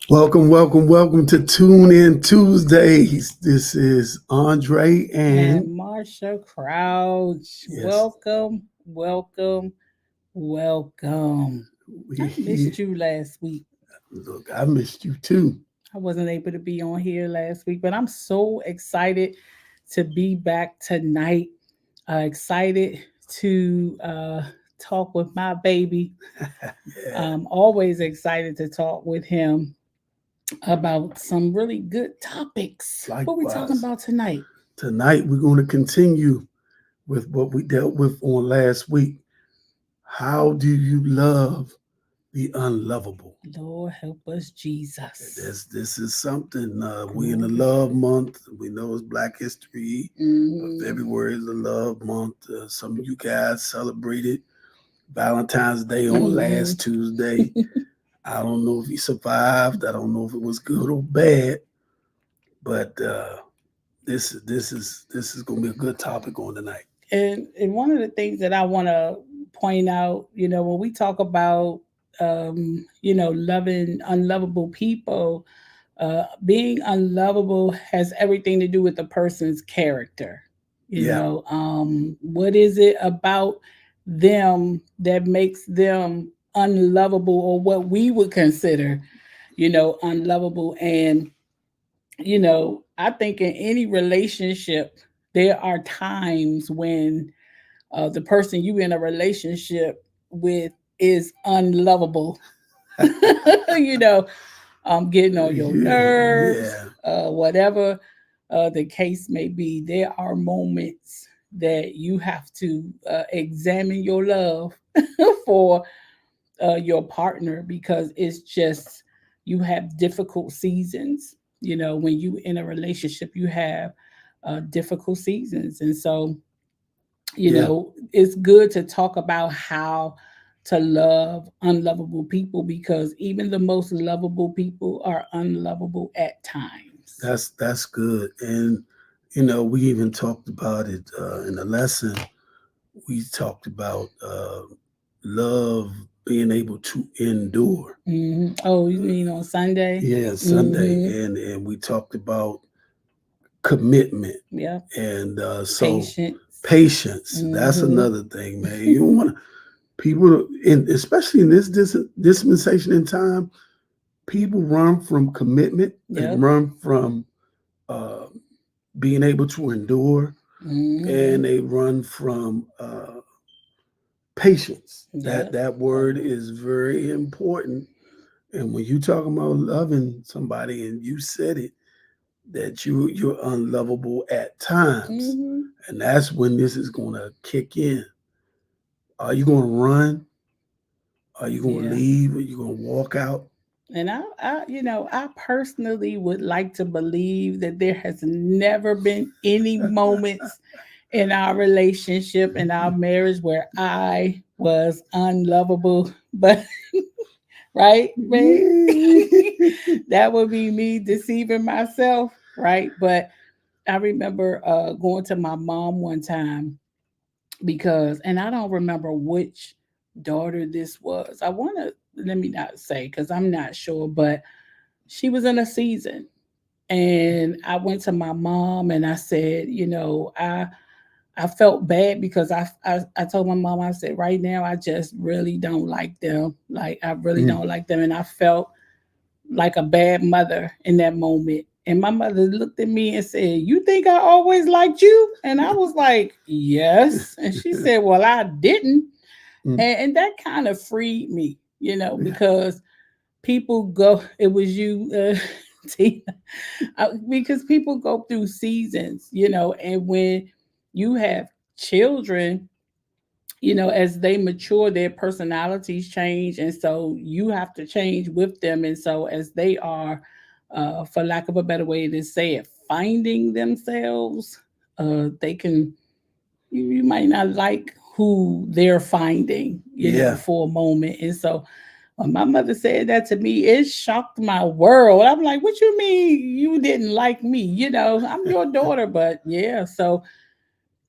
Welcome to Tune In Tuesdays. This is Andre and Marsha Crouch. yes, Welcome. we I here. missed you last week. Look, I missed you too. I wasn't able to be on here last week, but I'm so excited to be back tonight. Excited to talk with my baby. Yeah, I'm always excited to talk with him about some really good topics. What we talking likewise. about tonight? Tonight we're going to continue with what we dealt with on last week. How do you love the unlovable? Lord help us, Jesus. This is something. We in the Glory. love month. We know it's Black History. Mhm. February is the love month. Some of you guys celebrated Valentine's Day on Mhm. last Tuesday. I don't know if he survived. I don't know if it was good or bad, but this is going to be a good topic on tonight. And one of the things that I want to point out, when we talk about loving unlovable people, being unlovable has everything to do with the person's character. Yeah, What is it about them that makes them unlovable, or what we would consider, unlovable? And I think in any relationship, there are times when the person you in a relationship with is unlovable. you know, Getting on your nerves, yeah, whatever the case may be. There are moments that you have to examine your love for your partner, because it's just, you have difficult seasons. When you in a relationship, you have difficult seasons. And so, yeah, it's good to talk about how to love unlovable people, because even the most lovable people are unlovable at times. that's good. And we even talked about it in the lesson. We talked about love being able to endure. Oh, you mean on Sunday? Yeah, Sunday, Mm-hmm. and we talked about commitment, Yeah. and so Patience. patience. That's Mm-hmm. another thing, man. You don't want people, especially in this dispensation in time, people run from commitment. They Yep. run from uh, being able to endure, Mm-hmm. and they run from patience. That Yep. that word is very important. And when you talking about loving somebody, and you said it, that you're unlovable at times, Mm-hmm. and that's when this is going to kick in. Are you going to run? Are you going to Yeah. leave? Are you going to walk out? And I personally would like to believe that there has never been any moments in our relationship, in our marriage, where I was unlovable. But right, right, that would be me deceiving myself, right? But I remember going to my mom one time, because, and I don't remember which daughter this was. I want to, let me not say, because I'm not sure, but she was in a season. And I went to my mom and I said, I felt bad because I told my mom, I said, right now, I just really don't like them. Like, I really Mm, don't like them. And I felt like a bad mother in that moment. And my mother looked at me and said, "You think I always liked you?" And I was like, "Yes." And she said, "Well, I didn't." mm, And that kind of freed me, yeah, because people go, it was you, Tina, because people go through seasons, and when you have children, as they mature, their personalities change. And so you have to change with them. And so as they are, for lack of a better way to say it, finding themselves, they can, you might not like who they're finding, yeah, for a moment. And so when my mother said that to me, it shocked my world. I'm like, what you mean you didn't like me? I'm your daughter. But yeah, so,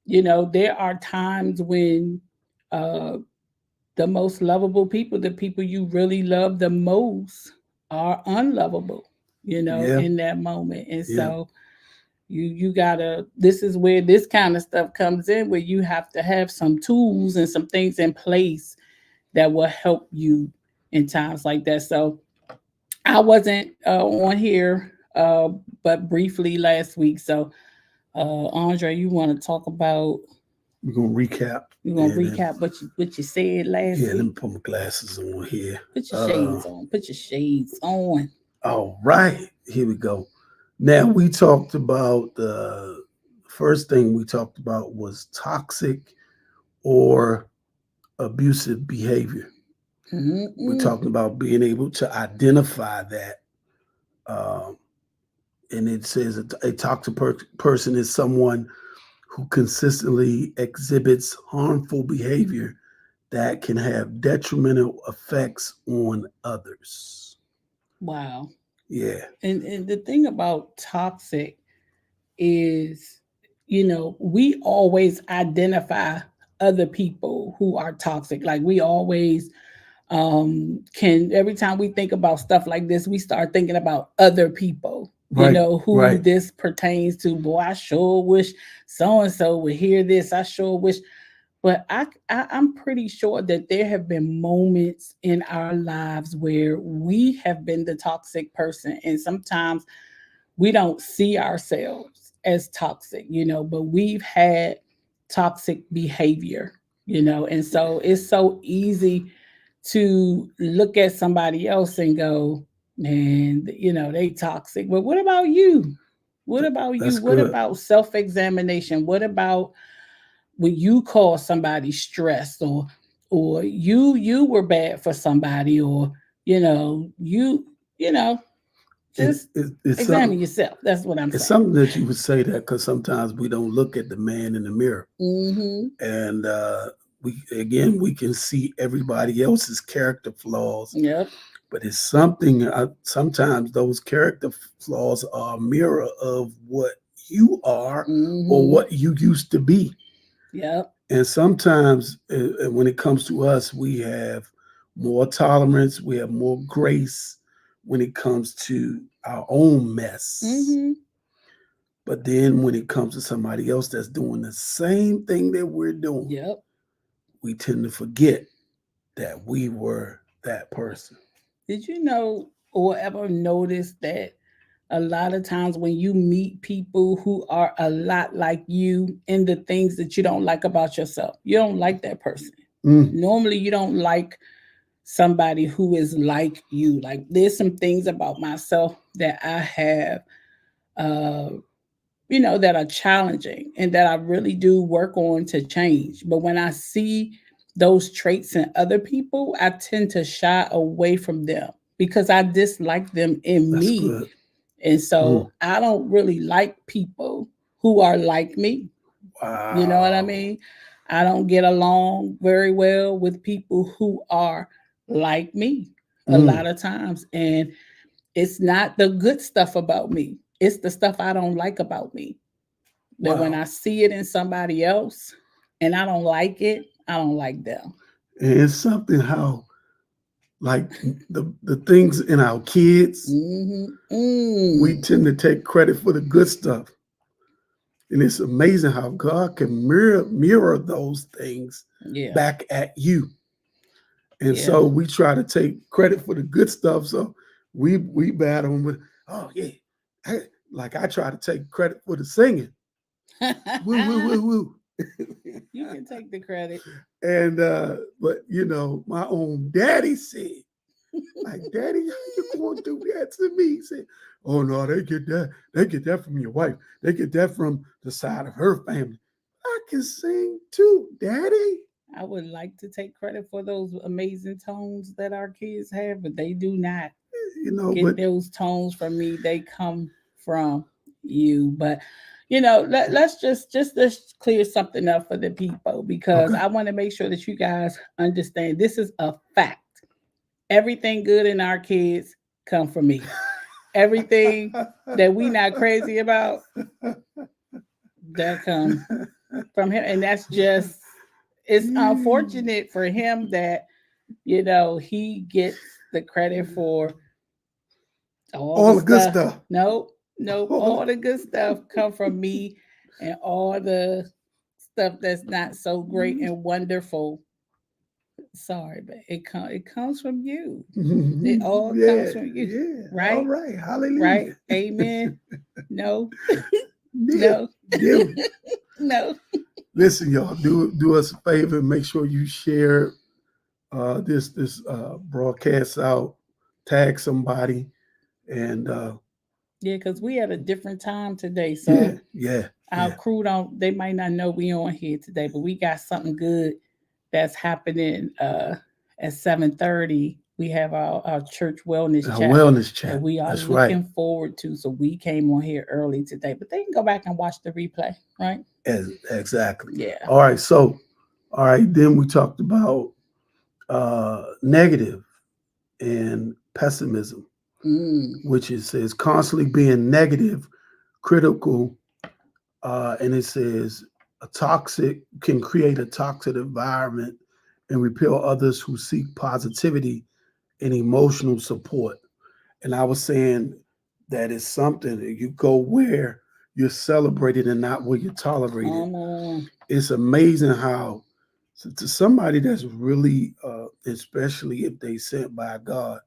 there are times when, uh, the most lovable people, the people you really love the most, are unlovable, yeah, in that moment. And yeah, so you gotta, this is where this kind of stuff comes in, where you have to have some tools and some things in place that will help you in times like that. So I wasn't on here but briefly last week. So Andre, you want to talk about, we're gonna recap you want to and then recap what you said last yeah, let me week? put my glasses on here. Put your Uh, shades on. Put your shades on. all right, here we go. Now we talked about the first thing we talked about was toxic or abusive behavior. We're Mm-mm. talking about being able to identify that. Um, and it says a toxic person is someone who consistently exhibits harmful behavior that can have detrimental effects on others. Wow. Yeah, And the thing about toxic is, we always identify other people who are toxic. Like, we always can, every time we think about stuff like this, we start thinking about other people, right, who right. this pertains to. Boy, I sure wish so and so would hear this. I sure wish. But I'm pretty sure that there have been moments in our lives where we have been the toxic person. And sometimes we don't see ourselves as toxic, but we've had toxic behavior, and so it's so easy to look at somebody else and go, man, they toxic. But what about you? What about you? That's What good. about self-examination? What about when you call somebody stressed, or you were bad for somebody, or you know And just examine yourself. That's what I'm it's saying. something that you would say that because sometimes we don't look at the man in the mirror, Mm-hmm. and we can see everybody else's character flaws, Yep. but it's something. Sometimes those character flaws are a mirror of what you are or Mm-hmm. what you used to be. Yep. And sometimes, when it comes to us, we have more tolerance, we have more grace when it comes to our own mess. Mm-hmm. But then when it comes to somebody else that's doing the same thing that we're doing, Yep. we tend to forget that we were that person. Did you know or ever notice that a lot of times when you meet people who are a lot like you in the things that you don't like about yourself, you don't like that person. Mm, Normally, you don't like somebody who is like you. Like, there's some things about myself that I have, uh, that are challenging and that I really do work on to change. But when I see those traits in other people, I tend to shy away from them because I dislike them in that's me. good. And Mm, so I don't really like people who are like me. You know what I wow. mean? I don't get along very well with people who are like me a Mm, lot of times. And it's not the good stuff about me, it's the stuff I don't like about me. That when wow. I see it in somebody else and I don't like it, I don't like them. And it's something how, like, the things in our kids, Mm-hmm. we Mm. tend to take credit for the good stuff. And it's amazing how God can mirror those things Yeah. back at you. And Yeah. so we try to take credit for the good stuff. So we battle them with, oh yeah. I, like I try to take credit for the singing. Woo, woo, woo, woo. You can take the credit. And but you know, my own daddy said, like, Daddy, how you gonna do that to me? He said, oh no, they get that from your wife. They get that from the side of her family. I can sing too, Daddy. I would like to take credit for those amazing tones that our kids have, but they do not You know, get but those tones from me. They come from you. But let's let's clear something up for the people because okay. I want to make sure that you guys understand this is a fact. Everything good in our kids come from me. Everything that we not crazy about that come from him, and that's just it's unfortunate for him that he gets the credit for all the All the good stuff. stuff. Nope, nope. All All the good stuff come from me, and all the stuff that's not so great and wonderful. Sorry, but it comes from you. It all yeah, comes from you, yeah. All right? right. Right? Hallelujah. Amen. No, Deal. no, Deal. no. Listen, y'all, do us a favor. Make sure you share this broadcast out, tag somebody, and Yeah, because we had a different time today, yeah, so yeah, our yeah. crew don't. They might not know we on here today, but we got something good that's happening at 7:30. We have our church wellness A chat wellness that chat. we are That's right. looking forward to. So we came on here early today, but they can go back and watch the replay, right? Exactly. Yeah. All right. So, all right. Then we talked about negative and pessimism, Mm, which it says constantly being negative, critical, and it says a toxic can create a toxic environment and repel others who seek positivity and emotional support. And I was saying that is something that you go where you're celebrated and not where you're tolerated. come on. It's amazing how to somebody that's really, especially if they sent by God,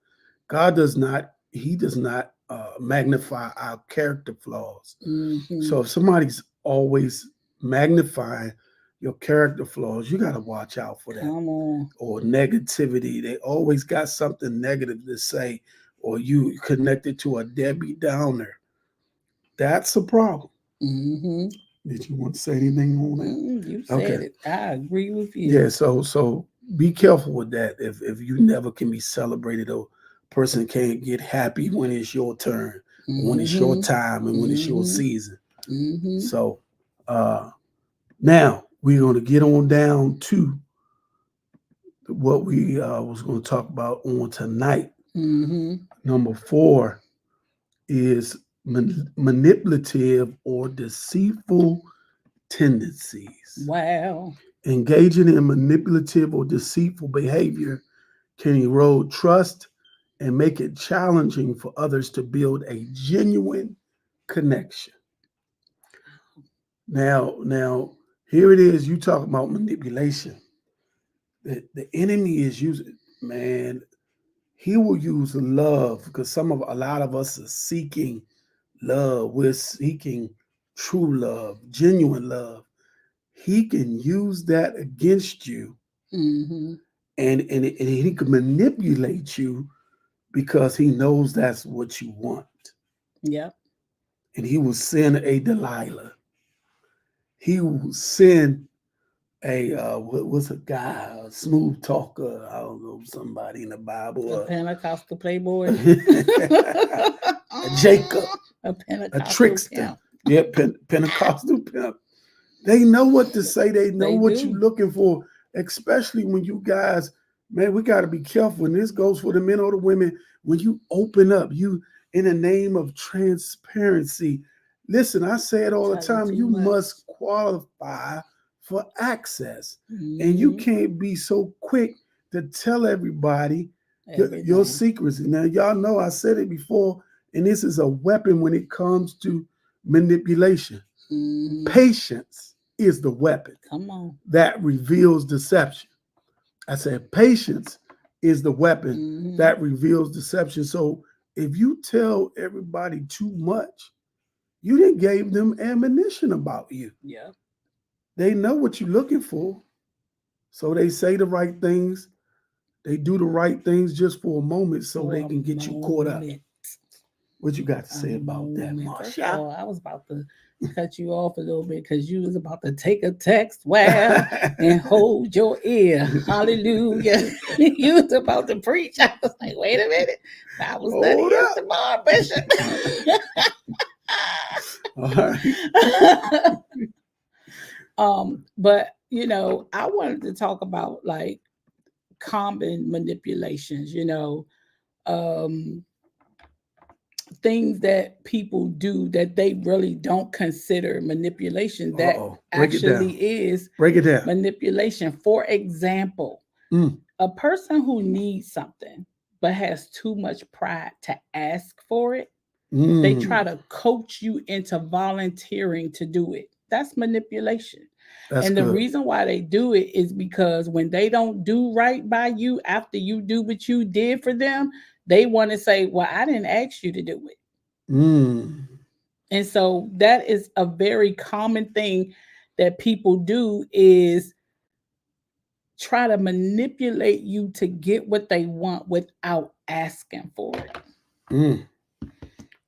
God does not, He does not magnify our character flaws. Hmm. So if somebody's always magnifying your character flaws, you got to watch out for that. Come on. Or negativity, they always got something negative to say, or you connected to a Debbie Downer. That's a problem. Hmm. Did you want to say anything on You that? Okay. said it. I agree with you. Yeah, so be careful with that. If you never can be celebrated or person can't get happy when it's your turn, when it's your Hmm. time and when it's your Hmm. season. Hmm. So now we're gonna get on down to what we was gonna talk about on tonight. Hmm. Number 4 is manipulative or deceitful tendencies. Wow. Engaging in manipulative or deceitful behavior can erode trust and make it challenging for others to build a genuine connection. Now, here it is. You talk about manipulation. The enemy is using, man. He will use love because a lot of us are seeking love. We're seeking true love, genuine love. He can use that against you, Hmm. and he can manipulate you because he knows that's what you want. Yep. And he will send a Delilah. He will send a what was a guy, a smooth talker. I don't know, somebody in the A Bible, Pentecostal playboy. a Jacob, A a Pentecostal trickster. pimp. Yeah, Pentecostal pimp. They know what to say. They know They what you're do. looking for, especially when you guys, man, we got to be careful. And this goes for the men or the women. When you open up, you, in the name of transparency, listen, I say it all the Tell you time, too you much. must qualify for access. And you Hmm. can't be so quick to tell everybody your Everything. secrets. Now, y'all know I said it before, and this is a weapon when it comes to manipulation. Patience is the weapon Come on. that reveals deception. I said, patience is the weapon that reveals deception. So if you tell everybody too much, you didn't gave them ammunition about you. Yeah. They know what you're looking for. So they say the right things. They do the right things just for a moment so For they a can get you caught up. moment. What you got to A say about that, moment. First of Marsha? all, I was about to cut you off a little bit because you was about to take a text, well, and hold your ear. Hallelujah. You was about to preach. I was like, wait a minute. Bible study Hold is up. tomorrow, Bishop. All right. But I wanted to talk about like common manipulations, um things that people do that they really don't consider manipulation that Uh-oh. Break it actually down. is Break it down. manipulation. For example, Mm. a person who needs something but has too much pride to ask for it, they try Mm. to coach you into volunteering to do it. That's manipulation. That's And the good. reason why they do it is because when they don't do right by you after you do what you did for them, they want to say, well, I didn't ask you to do it. Mm. And so that is a very common thing that people do, is try to manipulate you to get what they want without asking for it. Mm.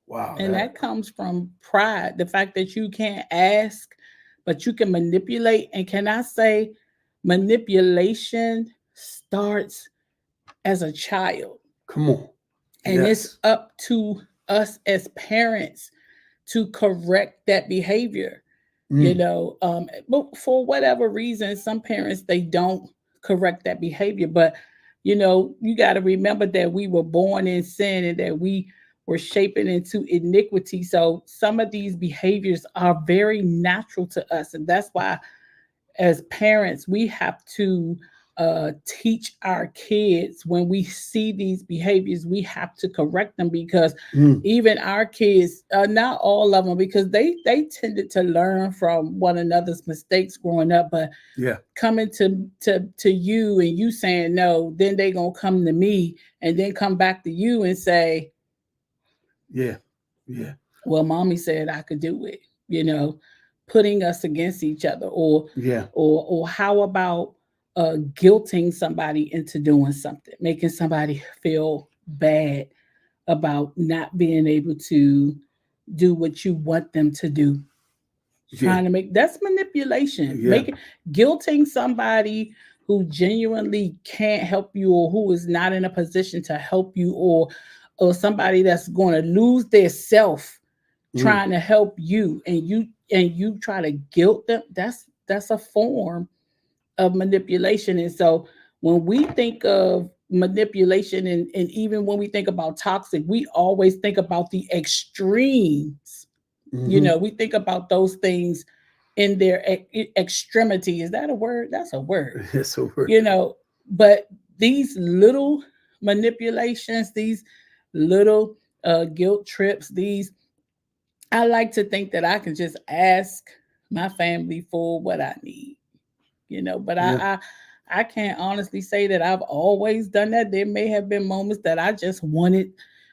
Wow. And that comes from pride, the fact that you can't ask, but you can manipulate. And can I say, manipulation starts as a child, Come on. and it's Yes. up to us as parents to correct that behavior. Mm. But for whatever reason, some parents, they don't correct that behavior. But you got to remember that we were born in sin and that we were shaping into iniquity. So some of these behaviors are very natural to us, and that's why as parents we have to teach our kids. When we see these behaviors, we have to correct them, because Mm. even our kids, not all of them, because they tended to learn from one another's mistakes growing up. But Yeah. coming to you and you saying no, then they gonna come to me and then come back to you and say, Yeah. Yeah. well, mommy said I could do it, you know, putting us against each other. Or Yeah. how about guilting somebody into doing something, making somebody feel bad about not being able to do what you want them to do. Yeah. Trying to make, that's manipulation. Yeah. Making, guilting somebody who genuinely can't help you, or who is not in a position to help you, or somebody that's going to lose their self Mm. trying to help you, and you try to guilt them. That's a form of manipulation. And so when we think of manipulation, and even when we think about toxic, we always think about the extremes. Mm-hmm. We think about those things in their extremity. Is that a word? That's a word. Yes. Over. you know but these little manipulations, these little guilt trips, these, I like to think that I can just ask my family for what I need, but Yeah. I can't honestly say that I've always done that. There may have been moments that I just wanted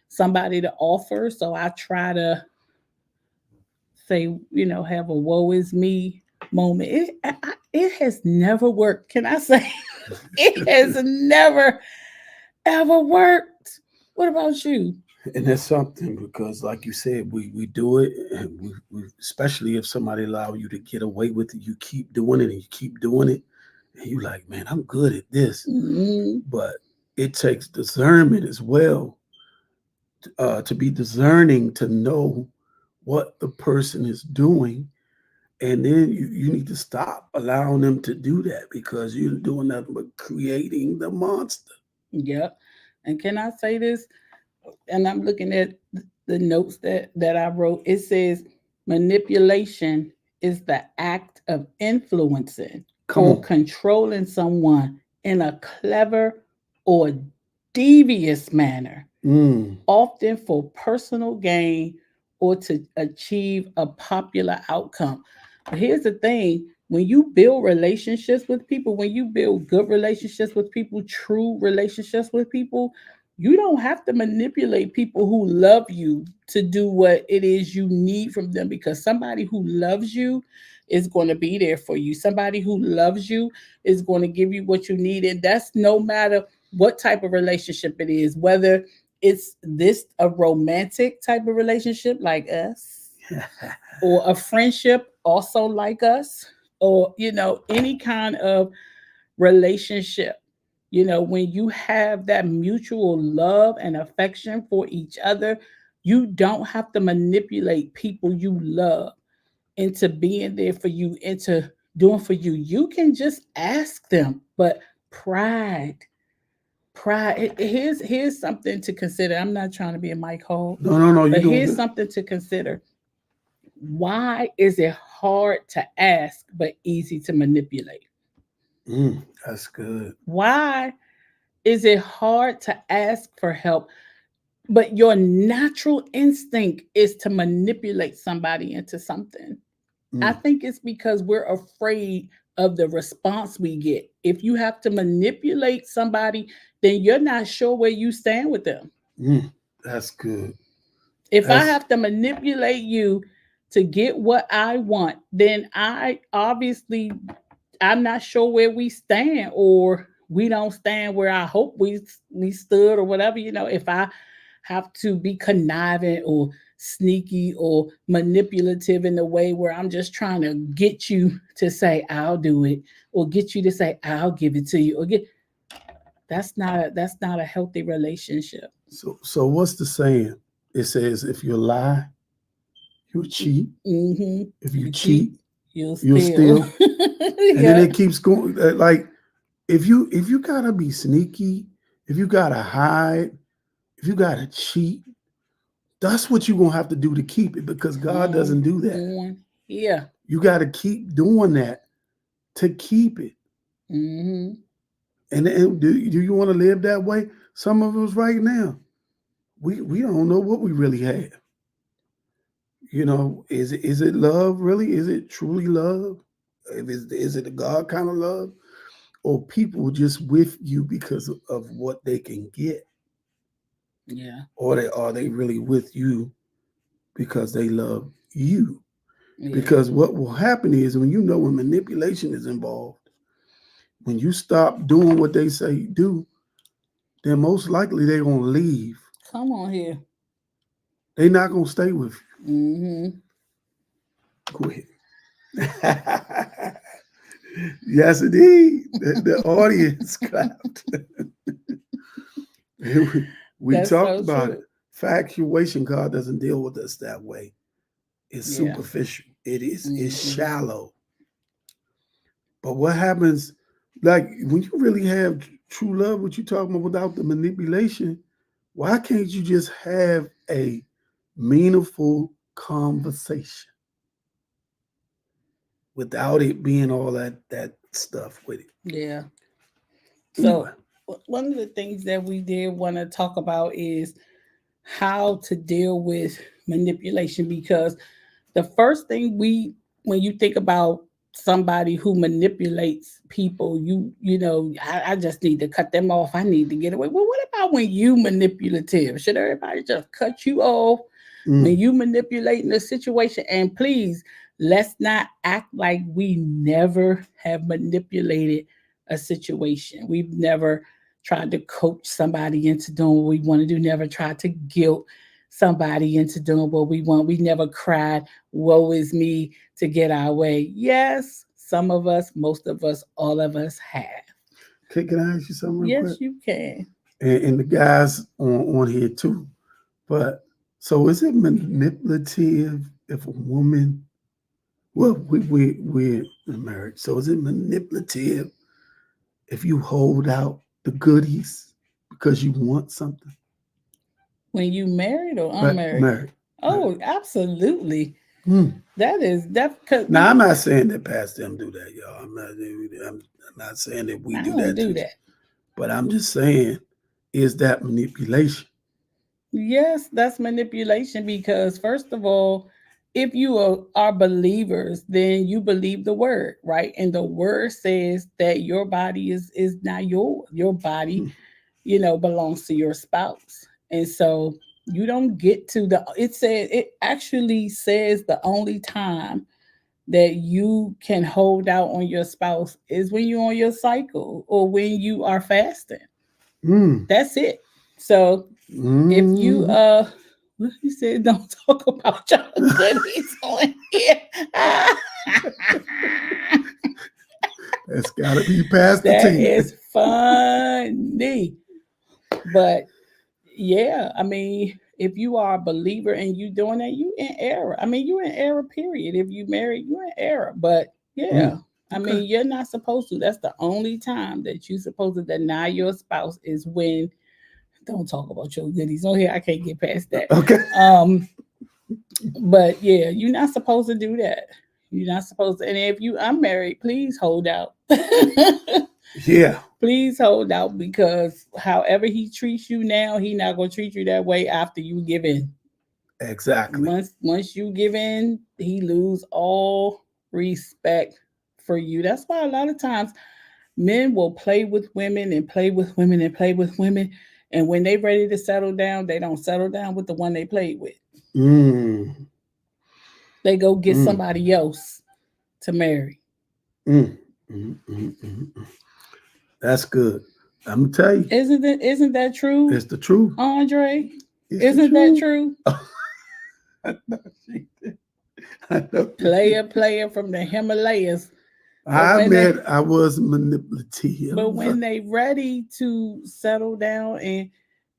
somebody to offer, so I try to say, have a woe is me moment. It has never worked. Can I say it has never ever worked? What about you? And that's something because, like you said, we do it, and especially if somebody allow you to get away with it, you keep doing it and you keep doing it, and you like, man, I'm good at this. Mhm. But it takes discernment as well, to be discerning, to know what the person is doing, and then you need to stop allowing them to do that because you're doing nothing but creating the monster. Yep. And can I say this? And I'm looking at the notes that I wrote. It says manipulation is the act of influencing Come or on. controlling someone in a clever or devious manner, Mm. often for personal gain or to achieve a popular outcome. But here's the thing, when you build relationships with people, when you build good relationships with people, true relationships with people, you don't have to manipulate people who love you to do what it is you need from them, because somebody who loves you is going to be there for you. Somebody who loves you is going to give you what you need. And that's no matter what type of relationship it is, whether it's this a romantic type of relationship like us, or a friendship also like us, or any kind of relationship. When you have that mutual love and affection for each other, you don't have to manipulate people you love into being there for you, into doing for you. You can just ask them. But pride, here's something to consider. I'm not trying to be a mic hole, No, you're but doing here's good. something to consider. Why is it hard to ask but easy to manipulate? That's good. Why is it hard to ask for help, but your natural instinct is to manipulate somebody into something? I Mm, think it's because we're afraid of the response we get. If you have to manipulate somebody, then you're not sure where you stand with them. mm, that's good. If I That's have to manipulate you to get what I want, then I'm not sure where we stand, or we don't stand where I hope we stood, or whatever. If I have to be conniving or sneaky or manipulative in a way where I'm just trying to get you to say I'll do it, or get you to say I'll give it to you, or get that's not a healthy relationship. so what's the saying? It says if you lie, you'll cheat. Mm-hmm. If If you you cheat, cheat, you'll you'll steal. steal. And then Yeah. it keeps going. Like if you gotta be sneaky, if you gotta hide, if you gotta cheat, that's what you're gonna have to do to keep it, because God Come doesn't do that. on here. You gotta keep doing that to keep it. Mm-hmm. And do you want to live that way? Some of us right now, we don't know what we really have. Is it love really? Is it truly love? Is it a God kind of love? Or people just with you because of what they can get? Yeah. Or are they really with you because they love you? Yeah. Because what will happen is when manipulation is involved, when you stop doing what they say do, then most likely they're gonna leave. Come on here. They're not gonna stay with Mm-hmm. you. Go ahead. Yes, indeed. The audience clapped. we That's talked so about it. true. Factuation, God doesn't deal with us that way. It's Yeah. superficial. It's Mm-hmm. shallow. But what happens, like when you really have true love, what you talking about without the manipulation, why can't you just have a meaningful conversation without it being all that stuff with it? Yeah. Anyway. So one of the things that we did want to talk about is how to deal with manipulation, because the first thing when you think about somebody who manipulates people, I just need to cut them off. I need to get away. Well, what about when you manipulative? Should everybody just cut you off when Mm, you manipulating the situation? And please, let's not act like we never have manipulated a situation. We've never tried to coach somebody into doing what we want to do, never tried to guilt somebody into doing what we want. We never cried, woe is me, to get our way. Yes, some of us, most of us, all of us have. can I ask you something real quick? Yes, you can. And the guys on here too. But so is it manipulative if a woman, well, we're married. So is it manipulative if you hold out the goodies because you want something? When you married or But unmarried? married. Married. Oh, absolutely. Hmm. That is that because Now I'm not saying that past them do that, y'all. I'm not saying that we I do don't that do too. that. But I'm just saying, is that manipulation? Yes, that's manipulation because, first of all, if you are believers, then you believe the word, right? And the word says that your body is not yours. Your body, belongs to your spouse. And so you don't get to it actually says the only time that you can hold out on your spouse is when you're on your cycle or when you are fasting. Mm. That's it. So if you Mm. what you said, don't talk about your goodies on here. That's got to be Pastor That T. is funny. But yeah, I mean, if you are a believer and you doing that, you in error. I mean, you in error, period. If you married, you in error. But yeah, Mm. I Okay. mean, you're not supposed to. That's the only time that you supposed to deny your spouse is when don't talk about your goodies on here. I can't get past that. Okay. Um, but yeah, you're not supposed to do that. You're not supposed to. And if you unmarried, please hold out. Yeah. Please hold out because however he treats you now, he not gonna treat you that way after you give in. Exactly. Once you give in, he lose all respect for you. That's why a lot of times men will play with women and play with women and play with women. And when they ready to settle down, they don't settle down with the one they played with. Mm. They go get Mm. somebody else to marry. Mm. Mm. Mm. Mm. That's good. I'm gonna tell you, Isn't that true, it's the truth. Andre? It's the Isn't that truth. true? I know she did. I know she did. Player from the Himalayas. But I when they admit I was manipulative. but when they ready to settle down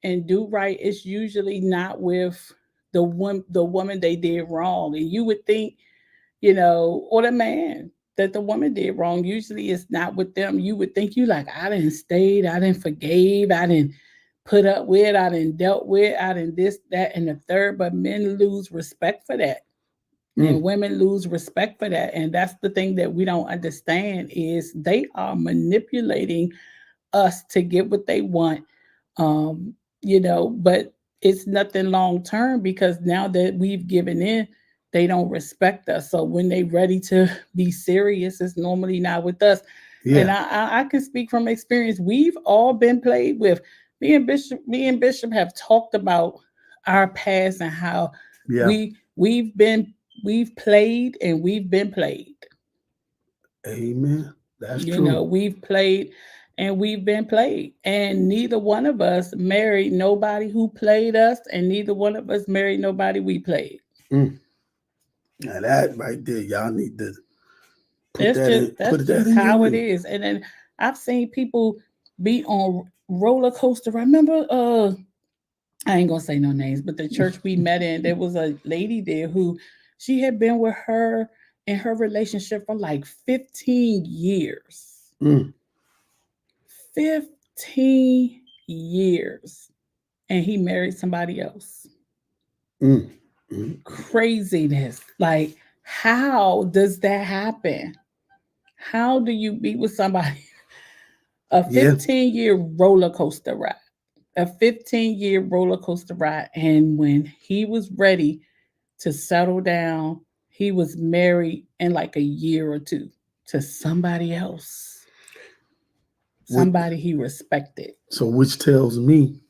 and do right, it's usually not with the woman they did wrong. And you would think, or the man that the woman did wrong. Usually it's not with them. You would think you like, I didn't stayed, I didn't forgave, I didn't put up with, I didn't dealt with, I didn't this, that, and the third. But men lose respect for that. And Mm. women lose respect for that. And that's the thing that we don't understand is they are manipulating us to get what they want. But it's nothing long term because now that we've given in, they don't respect us. So when they ready to be serious, it's normally not with us. And Yeah. I can speak from experience. We've all been played with. Me and Bishop have talked about our past and how Yeah. we've played and we've been played. Amen. That's true. We've played and we've been played. And neither one of us married nobody who played us, and neither one of us married nobody we played. Mm. Now that right there, y'all need to put It's that just in. that's Put that just in your how it ear. is. And then I've seen people be on roller coaster. Remember, I ain't gonna say no names, but the church we met in, there was a lady there who she had been with her in her relationship for like 15 years. Mm. 15 years. And he married somebody else. Mm. Mm. Craziness. Like, how does that happen? How do you be with somebody? A Yeah. 15-year roller coaster ride. A 15-year roller coaster ride. And when he was ready to settle down, he was married in like a year or two to somebody else, Which, somebody he respected. so which tells me,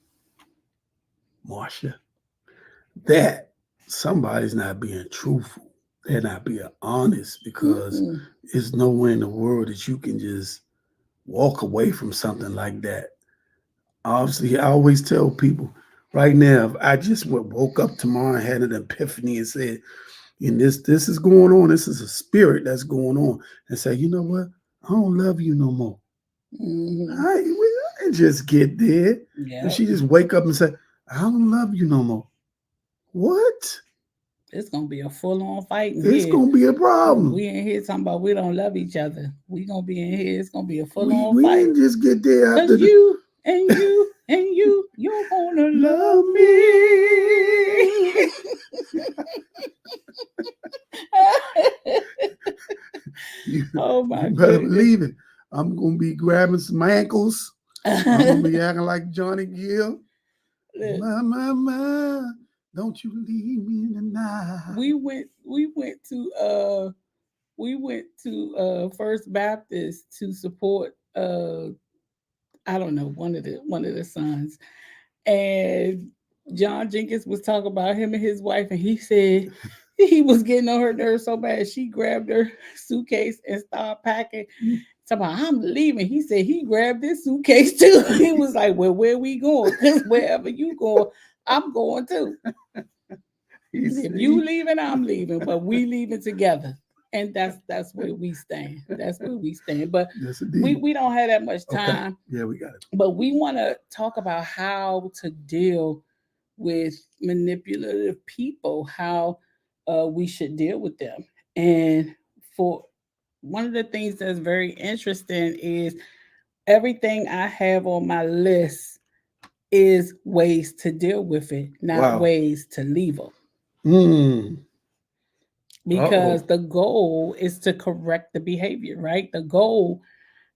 Marsha, that somebody's not being truthful. They're not being honest because Mm-mm. there's nowhere in the world that you can just walk away from something like that. Obviously, I always tell people right now, if I just woke up tomorrow and had an epiphany and said, and this is going on, this is a spirit that's going on, and say, you know what? I don't love you no more. Mm-hmm. I didn't just get there. If Yep. she just wake up and say, I don't love you no more. What? It's gonna be a full on fight in It's here. gonna be a problem. We in here talking about we don't love each other. We gonna be in here. It's gonna be a full We on we fight. didn't just get there Cause after the you and you and you're gonna love love me. me. You, Oh you my better goodness. believe it. I'm gonna be grabbing some ankles. I'm gonna be acting like Johnny Gill. Look, My, don't you leave me in the night. we went to First Baptist to support I don't know, one of the sons. And John Jenkins was talking about him and his wife, and he said he was getting on her nerves so bad. She grabbed her suitcase and started packing. Talking about, I'm leaving. He said he grabbed this suitcase too. He was like, well, where we going? Because wherever you go, I'm going too. You If you see? leaving, I'm leaving, but we leaving together. And that's where we stand. That's where we stand. But Yes, we, indeed. we don't have that much Okay. time. Yeah, we got it. But we want to talk about how to deal with manipulative people, how we should deal with them. And for one of the things that's very interesting is everything I have on my list is ways to deal with it, not Wow. ways to leave them. Mm. Because Uh-oh. the goal is to correct the behavior, right? The goal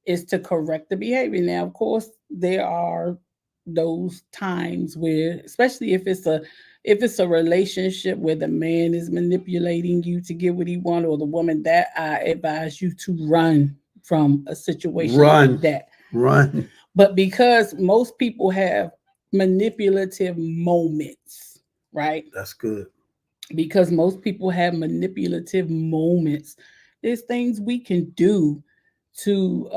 is to correct the behavior. Now, of course, there are those times where, especially if it's a relationship where the man is manipulating you to get what he wants, or the woman, that I advise you to run from a situation like Run. that. Run. But because most people have manipulative moments, right? That's good. Because most people have manipulative moments, there's things we can do to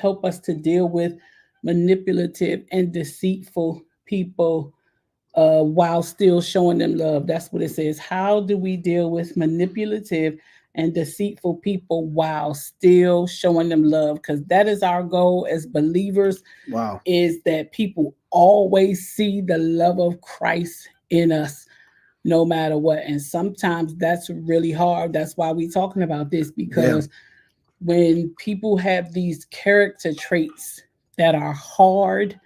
help us to deal with manipulative and deceitful people while still showing them love. That's what it says. How do we deal with manipulative and deceitful people while still showing them love? Because that is our goal as believers, Wow. is that people always see the love of Christ in us no matter what. And sometimes that's really hard. That's why we're talking about this, Yeah. because when people have these character traits that are hard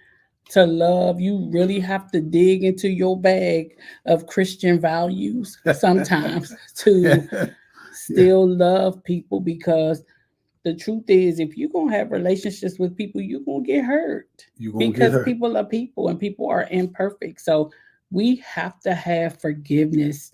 to love, you really have to dig into your bag of Christian values sometimes to Yeah. still love people. Because the truth is, if you're going to have relationships with people, you're going to get hurt, You gonna get because hurt. people are people and people are imperfect. So we have to have forgiveness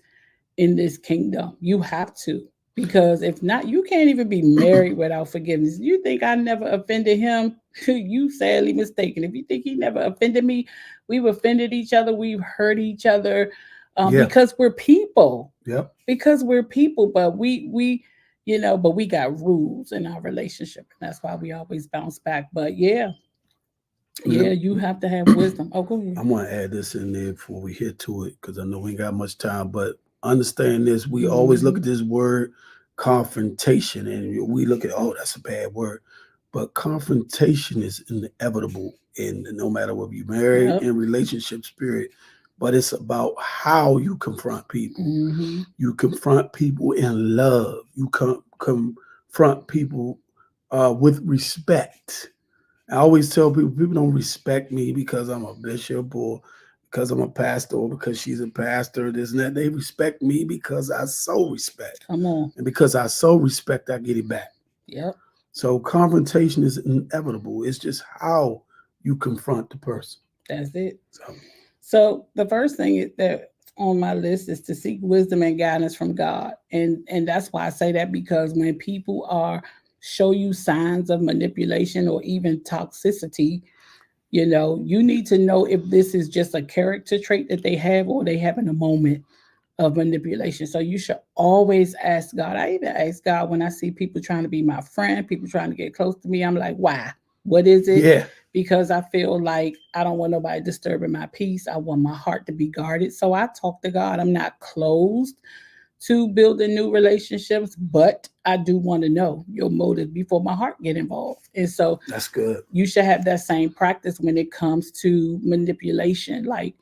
in this kingdom. You have to. Because if not, you can't even be married without forgiveness. You think I never offended him? You sadly mistaken. If you think he never offended me, we've offended each other, we've hurt each other, Yeah. because we're people. Yep. Because we're people, but but we got rules in our relationship, and that's why we always bounce back. But yeah, Let- yeah, you have to have wisdom. Oh, go ahead. I'm gonna add this in there before we hit to it because I know we ain't got much time. But understand this: we always look Mhm. at this word confrontation, and we look at, oh, that's a bad word. But confrontation is inevitable in no matter whether you're married, Yep. in relationship, spirit. But it's about how you confront people. Mhm. You confront people in love. You confront people with respect. I always tell people don't respect me because I'm a bishop or because I'm a pastor or because she's a pastor, this and that. They respect me because I sow respect. Come on. And because I sow respect, I get it back. Yep. So confrontation is inevitable. It's just how you confront the person. That's it. So So the first thing that on my list is to seek wisdom and guidance from God. And that's why I say that, because when people are show you signs of manipulation or even toxicity, you need to know if this is just a character trait that they have, or they having a moment of manipulation. So you should always ask God. I even ask God when I see people trying to be my friend, people trying to get close to me. I'm like, why? What is it? yeah, Because I feel like I don't want nobody disturbing my peace. I want my heart to be guarded. So I talk to God. I'm not closed to building new relationships, but I do want to know your motive before my heart get involved. And so that's good. you should have that same practice when it comes to manipulation. Like,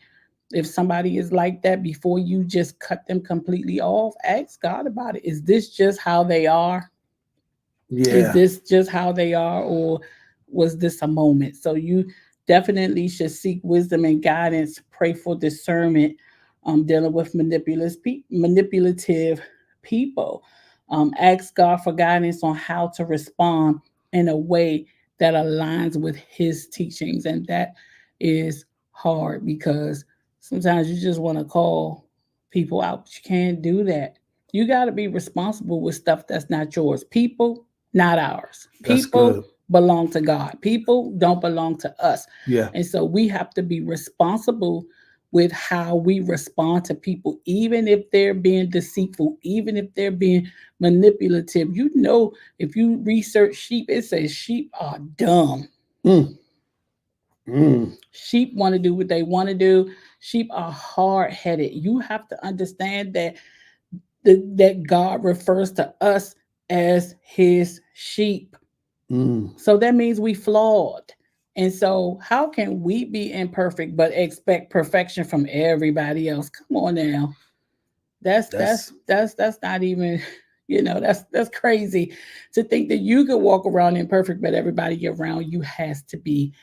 if somebody is like that, before you just cut them completely off, ask God about it. Is this just how they are? Is Yeah. this just how they are, or was this a moment? So you definitely should seek wisdom and guidance, pray for discernment, dealing with manipulative people. Ask God for guidance on how to respond in a way that aligns with His teachings, and that is hard because sometimes you just want to call people out, but you can't do that. You got to be responsible with stuff that's not yours. People, not ours. That's People good. belong to God. People don't belong to us. Yeah, And so we have to be responsible with how we respond to people, even if they're being deceitful, even if they're being manipulative. You know, if you research sheep, it says sheep are dumb. mm, mm, Sheep want to do what they want to do. Sheep are hard headed. You have to understand that that God refers to us as his sheep. mm. So that means we flawed. And so how can we be imperfect but expect perfection from everybody else? Come on now. That's that's That's that's that's not even, that's crazy to think that you could walk around imperfect, but everybody around you has to be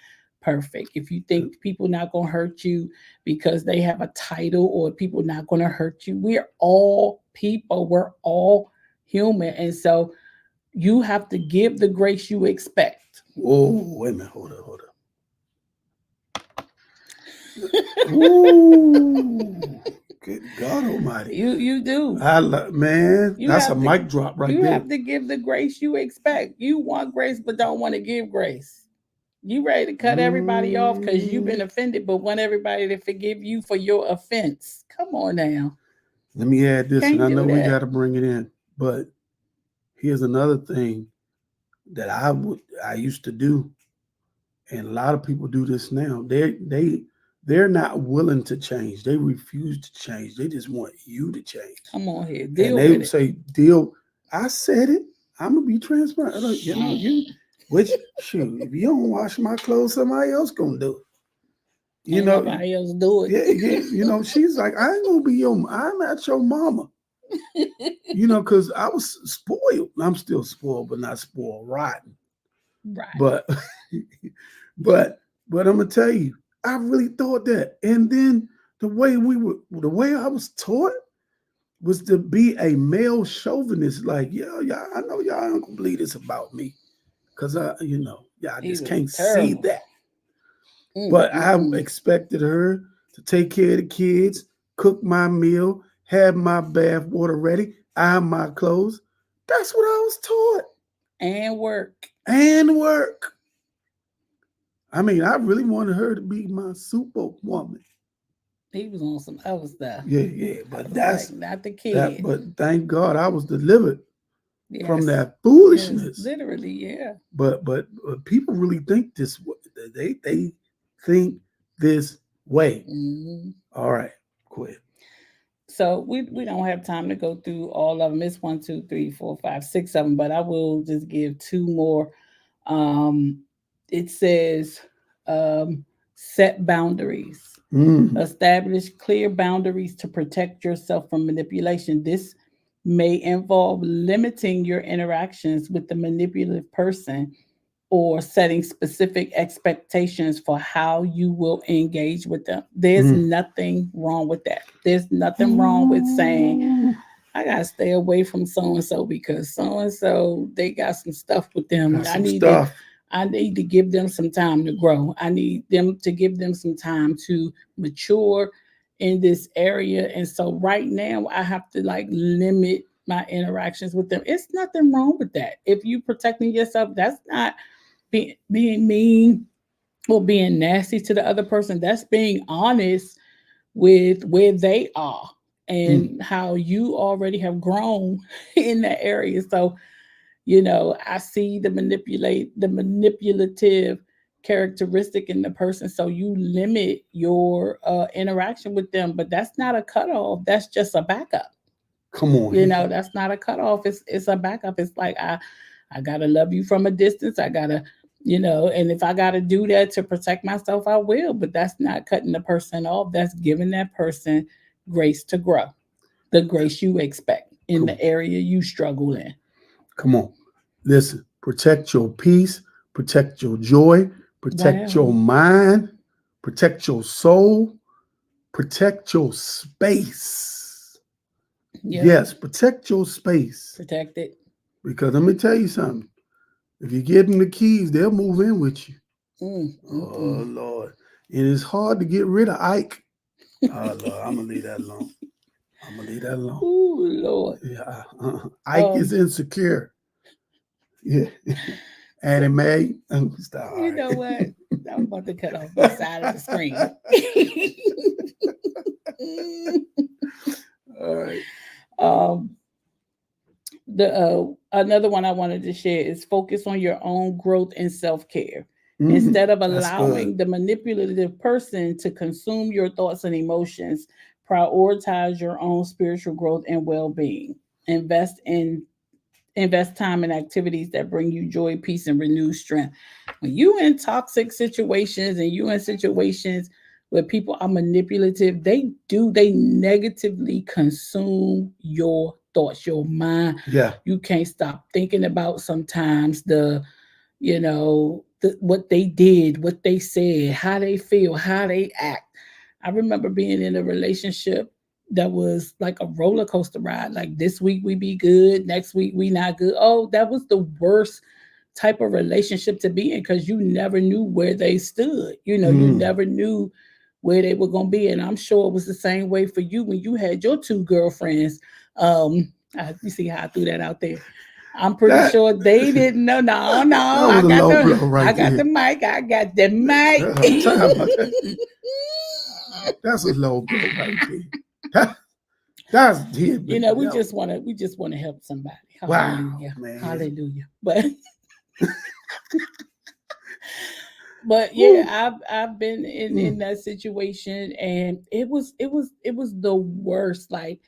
perfect. If you think people not gonna hurt you because they have a title, or people not gonna hurt you, we're all people. We're all human. And so you have to give the grace you expect. whoa. Wait a minute. Hold up. Hold up. Ooh, good God Almighty! You do. Man, You that's a have to mic drop right you there. have to give the grace you expect. You want grace but don't want to give grace. You ready to cut everybody off because you've Mm, been offended, but want everybody to forgive you for your offense. Come on now. let me add this, and Can't I know do we that. got to bring it in. But here's another thing that I used to do, and a lot of people do this now. They're not willing to change. They refuse to change. They just want you to change. Come on here. And Deal they with would it. say, "Deal." I said it. I'm gonna be transparent. Look, you. Which shoot, if you don't wash my clothes, somebody else gonna do it. You Ain't know, nobody else do yeah, yeah. You know, she's like, I ain't gonna be I'm not your mama. it. You know, because I was spoiled. I'm still spoiled, but not spoiled rotten. Right. But but I'm gonna tell you, I really thought that. And then the way I was taught was to be a male chauvinist. Like, yeah, I know y'all ain't gonna believe this about me. Cause I He just was can't see terrible. that. But I Mm. expected her to take care of the kids, cook my meal, have my bath water ready, iron my clothes. That's what I was taught. And work. And work. I mean, I really wanted her to be my superwoman. He was on some other stuff. Yeah, yeah. I But was like, not the that kid. but thank God I was delivered from Yes. that Yes. foolishness. Literally, yeah. But people really think this way. They think this way. Hmm. All right, quit. So we don't have time to go through all of them. It's one, two, three, four, five, six of them, but I will just give two more. Um, it says set boundaries. Mm, Establish clear boundaries to protect yourself from manipulation. This may involve limiting your interactions with the manipulative person, or setting specific expectations for how you will engage with them. There's mm. nothing wrong with that. There's nothing wrong with saying, Ooh, I gotta stay away from so and so because so and so they got some stuff with them. got some stuff. I need to give them some time to grow. I need them to give them some time to mature in this area. And so right now I have to like limit my interactions with them. It's nothing wrong with that. If you protecting yourself, that's not being mean or being nasty to the other person. That's being honest with where they are Mm, and how you already have grown in that area. So, I see the manipulative characteristic in the person. So you limit your interaction with them, but that's not a cutoff. That's just a backup. come on here. That's not a cutoff. It's a backup. It's like I gotta love you from a distance. I gotta, and if I gotta do that to protect myself, I will. But that's not cutting the person off. That's giving that person grace to grow, the grace you expect in Come, the area you struggle in. come on. Listen, protect your peace, protect your joy, protect Wow. your mind, protect your soul, protect your space. Yep. Yes, protect your space. Protect it. Because let me tell you something. If you give them the keys, they'll move in with you. Mm, mm, Oh mm. Lord. It is hard to get rid of Ike. Oh Lord, I'm gonna leave that alone. I'm gonna leave that alone. Oh Lord. Yeah, Ike is Um, insecure. Yeah, so Annie Mae. Stop. All you know right. what? I'm about to cut off this side of the screen. All right. um, the another one I wanted to share is focus on your own growth and self-care. Instead of That's good. allowing the manipulative person to consume your thoughts and emotions, prioritize your own spiritual growth and well-being. Invest in invest time in activities that bring you joy, peace, and renewed strength. When you in toxic situations and you in situations where people are manipulative, they negatively consume your thoughts, your mind. Yeah. You can't stop thinking about sometimes what they did, what they said, how they feel, how they act. I remember being in a relationship that was like a roller coaster ride. Like this week we be good, next week we not good. Oh, that was the worst type of relationship to be in because you never knew where they stood. You Mm. never knew where they were gonna be. And I'm sure it was the same way for you when you had your two girlfriends. You see how I threw that out there. I'm pretty That sure they didn't know. No, no, that was a low blow I right got there. the mic. I got the mic. I'm talking about that. That's a low blow right there. That, that's hit me. We Yo, just wanna help somebody. wow, Hallelujah. man. Hallelujah. But yeah, Woo. I've been in Mm. that situation and it was the worst. Like,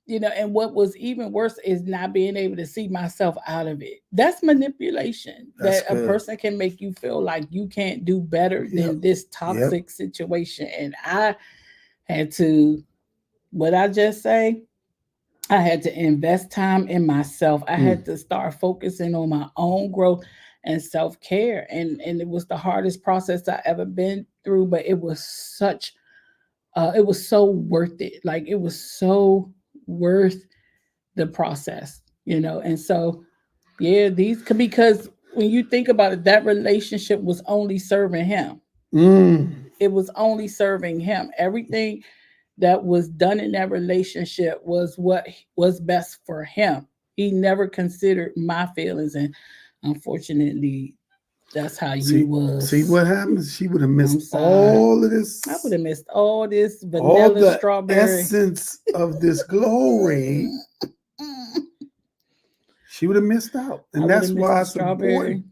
and what was even worse is not being able to see myself out of it. That's manipulation. That's That a good. person can make you feel like you can't do better Yep. than this Yep. toxic situation. And I had to, what I just say, I had to invest time in myself. I Mm. had to start focusing on my own growth and self-care. And it was the hardest process I ever been through, but it was so worth it. Like it was so worth the process, And so, yeah, these could, because when you think about it, that relationship was only serving him. Mm. It was only serving him. Everything that was done in that relationship was what was best for him. He never considered my feelings. And unfortunately, that's how you See was. what happens? She would have I'm missed sorry. all of I would this, have missed all this all vanilla the strawberry. essence of this glory. She would have missed out. I And would have that's missed why the it's important strawberry.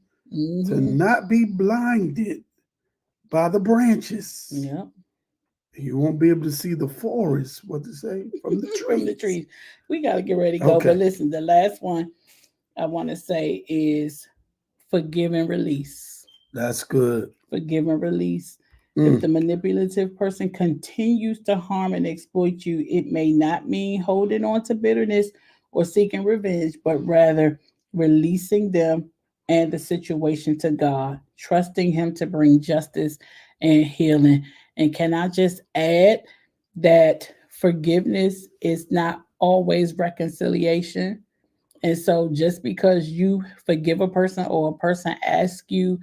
to Hmm. not be blinded by the branches. Yep. You won't be able to see the forest, what to say, from the From the trees. trees. We got to get ready to go. But Okay, listen, the last one I want to say is forgive and release. that's good. Forgive and release. If Mm. the manipulative person continues to harm and exploit you, it may not mean holding on to bitterness or seeking revenge, but rather releasing them and the situation to God, trusting Him to bring justice and healing. And can I just add that forgiveness is not always reconciliation? And so just because you forgive a person or a person asks you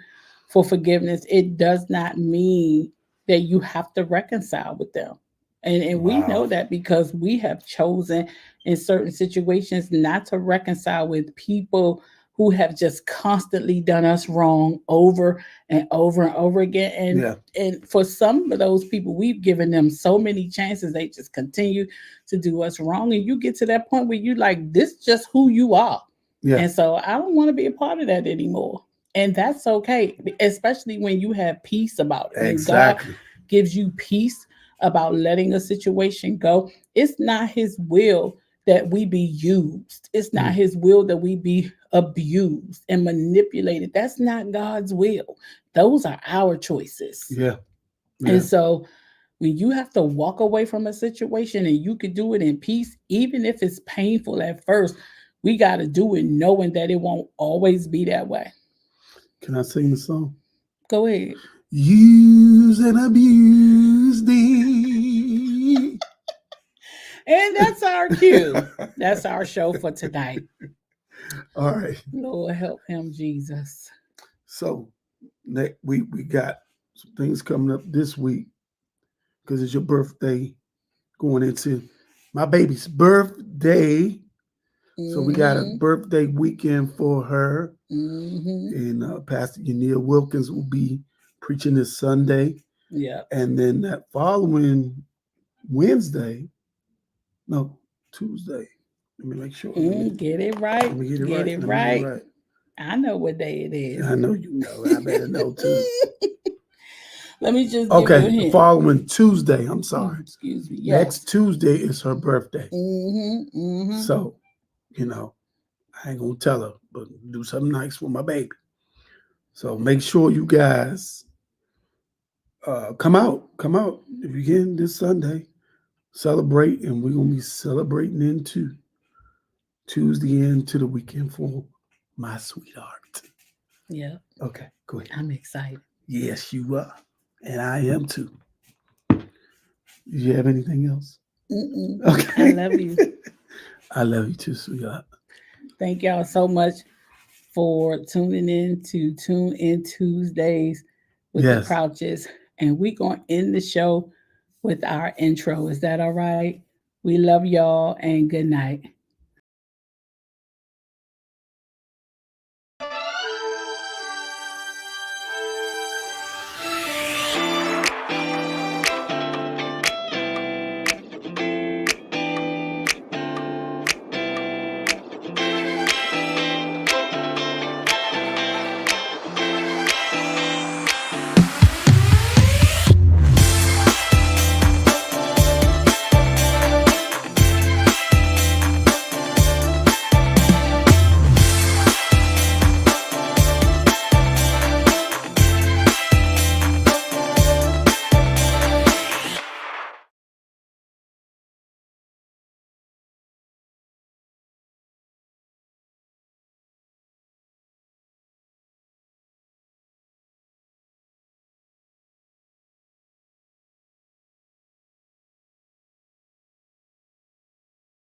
for forgiveness, it does not mean that you have to reconcile with them. And we Wow. know that because we have chosen in certain situations not to reconcile with people who have just constantly done us wrong over and over and over again. Yeah, And for some of those people, we've given them so many chances, they just continue to do us wrong. And you get to that point where you like, this just who you are. yeah, And so I don't want to be a part of that anymore. And that's okay, especially when you have peace about it. When God exactly. gives you peace about letting a situation go, it's not his will that we be used. It's not Mm. his will that we be abused and manipulated. That's not God's will. Those are our choices. Yeah, And yeah. so when you have to walk away from a situation and you could do it in peace, even if it's painful at first, we got to do it knowing that it won't always be that way. Can I sing the song? Go ahead. Use and abuse thee. And that's our cue. That's our show for tonight. All right. Lord help him, Jesus. So we got some things coming up this week because it's your birthday going into my baby's birthday. So we got a Mm-hmm. birthday weekend for her. Mm-hmm. And Pastor Yanil Wilkins will be preaching this Sunday. Yeah. And then that following Wednesday, no, Tuesday. Let me make sure. Get it Let right. me get it Get right. it Let me get it right. right. I know what day it is. I know you know. I better know too. Let me just give you a Okay, the hint. following Tuesday. I'm sorry. Excuse me. Yes. Next Tuesday is her birthday. Mm-hmm. Mm-hmm. So, you know, I ain't gonna tell her, but do something nice for my baby. So make sure you guys come out. Come out if you can this Sunday. Celebrate, and we're gonna be celebrating into Tuesday into the weekend for my sweetheart. Yeah. Okay, go ahead. I'm excited. Yes, you are, and I am too. Do you have anything else? Mm-mm. I Okay. love you. I love you too, sweetheart. Thank y'all so much for tuning in to Tune In Tuesdays with the Yes. Crouches. And we're going to end the show with our intro. Is that all right? We love y'all and good night.